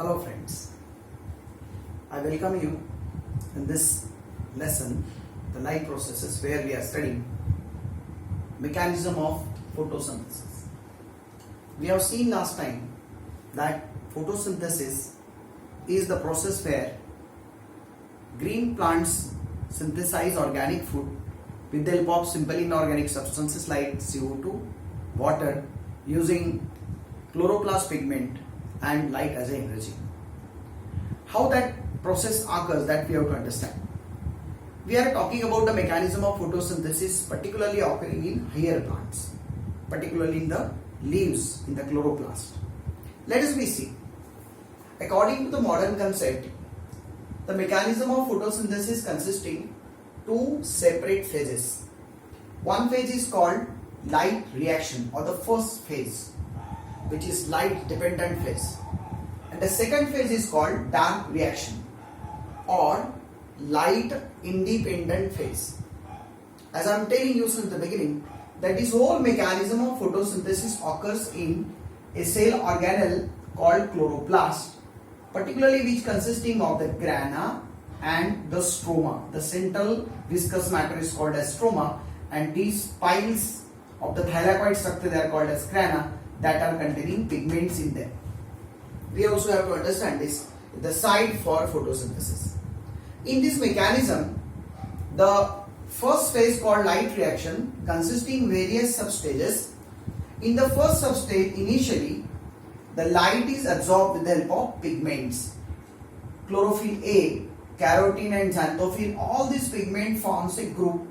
Hello friends, I welcome you in this lesson, the life processes, where we are studying mechanism of photosynthesis. We have seen last time that photosynthesis is the process where green plants synthesize organic food with the help of simple inorganic substances like CO2, water, using chloroplast pigment and light as an energy. How that process occurs, that we have to understand. We are talking about the mechanism of photosynthesis particularly occurring in higher plants, particularly in the leaves, in the chloroplast. Let us see. According to the modern concept, the mechanism of photosynthesis consisting two separate phases. One phase is called light reaction, or the first phase, which is light dependent phase, and the second phase is called dark reaction or light independent phase. As I am telling you since the beginning, that this whole mechanism of photosynthesis occurs in a cell organelle called chloroplast, particularly which consisting of the grana and the stroma. The central viscous matter is called as stroma, and these piles of the thylakoid structure, they are called as grana, that are containing pigments in them. We also have to understand this, the site for photosynthesis. In this mechanism, the first phase called light reaction consisting various substages. In the first substage, initially the light is absorbed with the help of pigments. Chlorophyll A, carotene and xanthophyll, all these pigment forms a group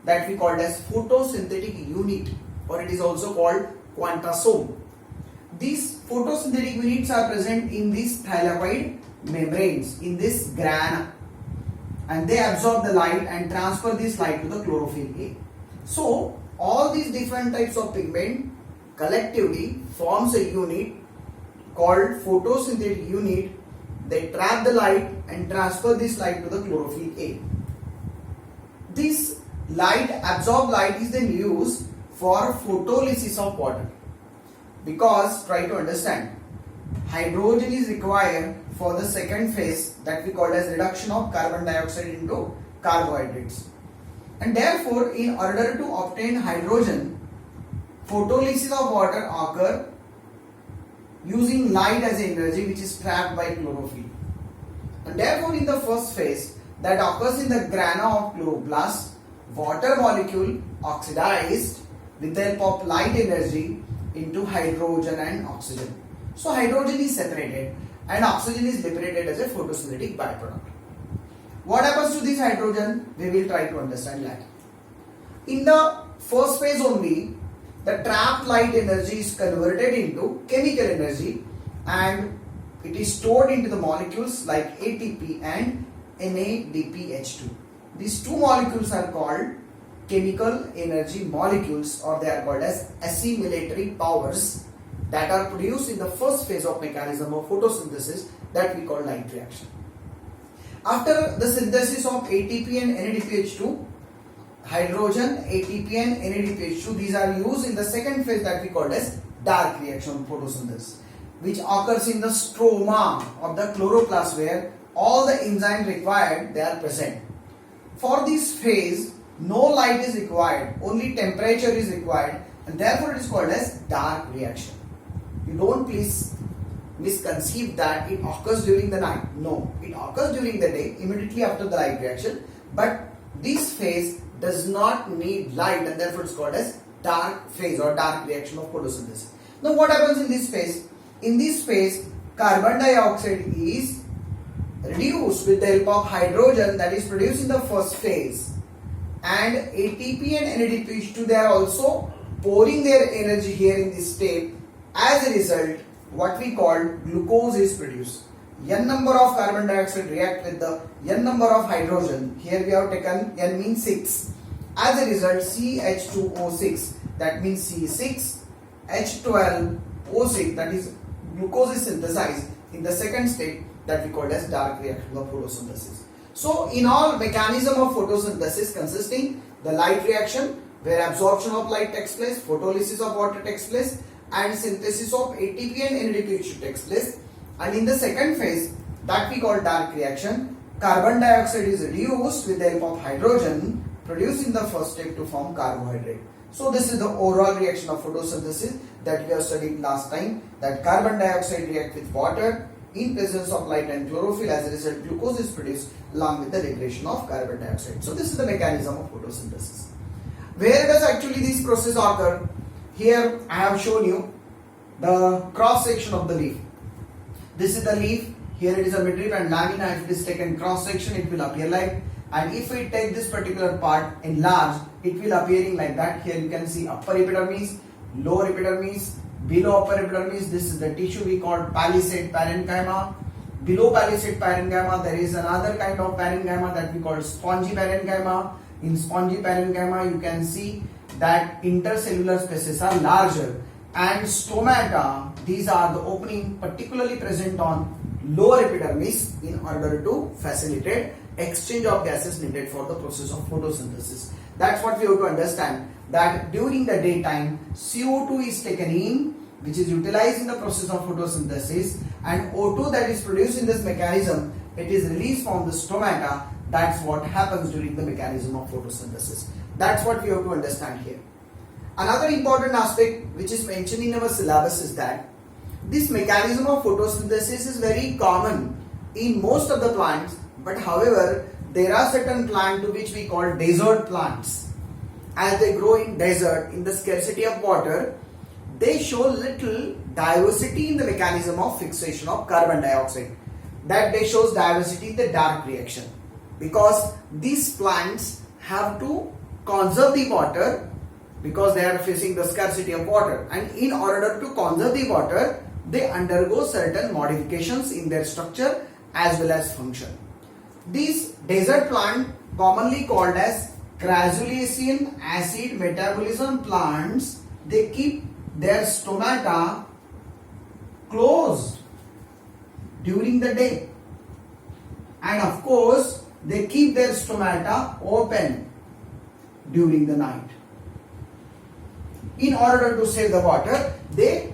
that we call as photosynthetic unit, or it is also called quantasome. These photosynthetic units are present in these thylakoid membranes, in this grana, and they absorb the light and transfer this light to the chlorophyll A. So all these different types of pigment collectively forms a unit called photosynthetic unit. They trap the light and transfer this light to the chlorophyll A. This light, absorbed light, is then used for photolysis of water, because try to understand, hydrogen is required for the second phase that we call as reduction of carbon dioxide into carbohydrates, and therefore in order to obtain hydrogen, photolysis of water occur using light as energy, which is trapped by chlorophyll, and therefore in the first phase that occurs in the grana of chloroplast, water molecule oxidized with the help of light energy into hydrogen and oxygen. So hydrogen is separated and oxygen is liberated as a photosynthetic byproduct. What happens to this hydrogen? We will try to understand later. In the first phase only, the trapped light energy is converted into chemical energy and it is stored into the molecules like ATP and NADPH2. These two molecules are called chemical energy molecules, or they are called as assimilatory powers, that are produced in the first phase of mechanism of photosynthesis that we call light reaction. After the synthesis of ATP and NADPH2, hydrogen, ATP and NADPH2, these are used in the second phase that we call as dark reaction photosynthesis, which occurs in the stroma of the chloroplast, where all the enzymes required, they are present. For this phase, no light is required, only temperature is required, and therefore it is called as dark reaction. You don't please misconceive that it occurs during the night. No, it occurs during the day, immediately after the light reaction, but this phase does not need light, and therefore it is called as dark phase or dark reaction of photosynthesis. Now what happens in this phase? In this phase, carbon dioxide is reduced with the help of hydrogen that is produced in the first phase, and ATP and NADPH2, they are also pouring their energy here in this state. As a result, what we call glucose is produced. N number of carbon dioxide react with the N number of hydrogen. Here we have taken N means 6. As a result, CH2O6, that means C6, H12O6, that is glucose is synthesized in the second state that we call as dark reaction of photosynthesis. So in all, mechanism of photosynthesis consisting the light reaction, where absorption of light takes place, photolysis of water takes place, and synthesis of ATP and NADPH takes place. And in the second phase, that we call dark reaction, carbon dioxide is reduced with the help of hydrogen produced in the first step to form carbohydrate. So this is the overall reaction of photosynthesis that we have studied last time, that carbon dioxide react with water in presence of light and chlorophyll. As a result, glucose is produced along with the degradation of carbon dioxide. So this is the mechanism of photosynthesis. Where does actually this process occur? Here I have shown you the cross section of the leaf. This is the leaf. Here it is a midrib and lamina. If it is taken cross section, it will appear like. And if we take this particular part enlarged, it will appearing like that. Here you can see upper epidermis, lower epidermis, below upper epidermis. This is the tissue we call palisade parenchyma. Below palisade parenchyma, there is another kind of parenchyma that we call spongy parenchyma. In spongy parenchyma, you can see that intercellular spaces are larger, and stomata, these are the opening particularly present on lower epidermis in order to facilitate exchange of gases needed for the process of photosynthesis. That's what we have to understand, that during the daytime CO2 is taken in, which is utilized in the process of photosynthesis, and O2 that is produced in this mechanism, it is released from the stomata. That's what happens during the mechanism of photosynthesis. That's what we have to understand here. Another important aspect which is mentioned in our syllabus is that this mechanism of photosynthesis is very common in most of the plants, but however, there are certain plants to which we call desert plants. As they grow in desert, in the scarcity of water, they show little diversity in the mechanism of fixation of carbon dioxide. That they shows diversity in the dark reaction, because these plants have to conserve the water because they are facing the scarcity of water, and in order to conserve the water, they undergo certain modifications in their structure as well as function. These desert plant, commonly called as crassulacean acid metabolism plants, they keep their stomata closed during the day, and of course they keep their stomata open during the night. In order to save the water, they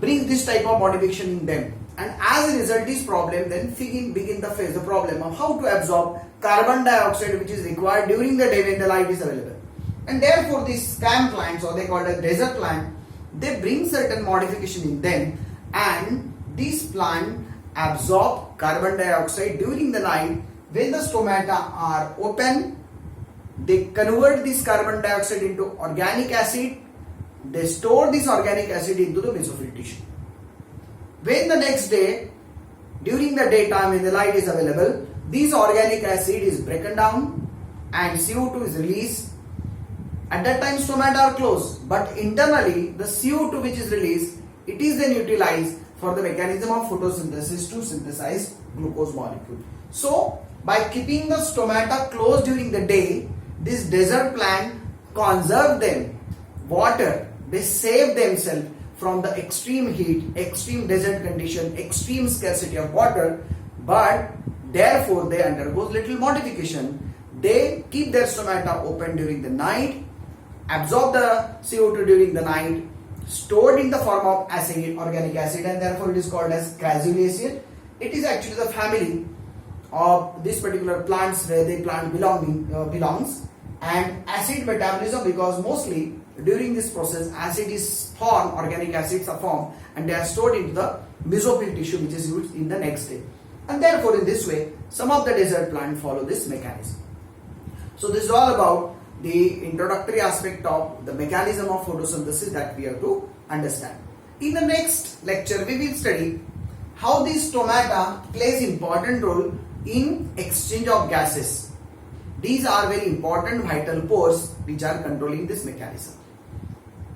bring this type of modification in them, and as a result, this problem then begin to face the problem of how to absorb carbon dioxide, which is required during the day when the light is available. And therefore, these scam plants, or they called a desert plant, they bring certain modification in them, and these plants absorb carbon dioxide during the night. When the stomata are open, they convert this carbon dioxide into organic acid. They store this organic acid into the mesophyll tissue. When the next day, during the daytime when the light is available, this organic acid is broken down and CO2 is released. At that time, stomata are closed, but internally the CO2 which is released, it is then utilized for the mechanism of photosynthesis to synthesize glucose molecule. So, by keeping the stomata closed during the day, this desert plant conserve them water. They save themselves from the extreme heat, extreme desert condition, extreme scarcity of water, but therefore they undergo little modification. They keep their stomata open during the night, absorb the CO2 during the night, stored in the form of acid, organic acid, and therefore it is called as crassulaceae. It is actually the family of this particular plants where the plant belongs, and acid metabolism, because mostly during this process acid is formed, organic acids are formed, and they are stored into the mesophyll tissue which is used in the next day. And therefore in this way some of the desert plants follow this mechanism. So this is all about the introductory aspect of the mechanism of photosynthesis that we have to understand. In the next lecture we will study how these stomata plays important role in exchange of gases. These are very important vital pores which are controlling this mechanism.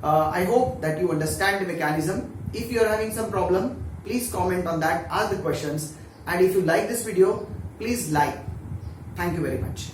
I hope that you understand the mechanism. If you are having some problem, please comment on that, ask the questions, and if you like this video, please like. Thank you very much.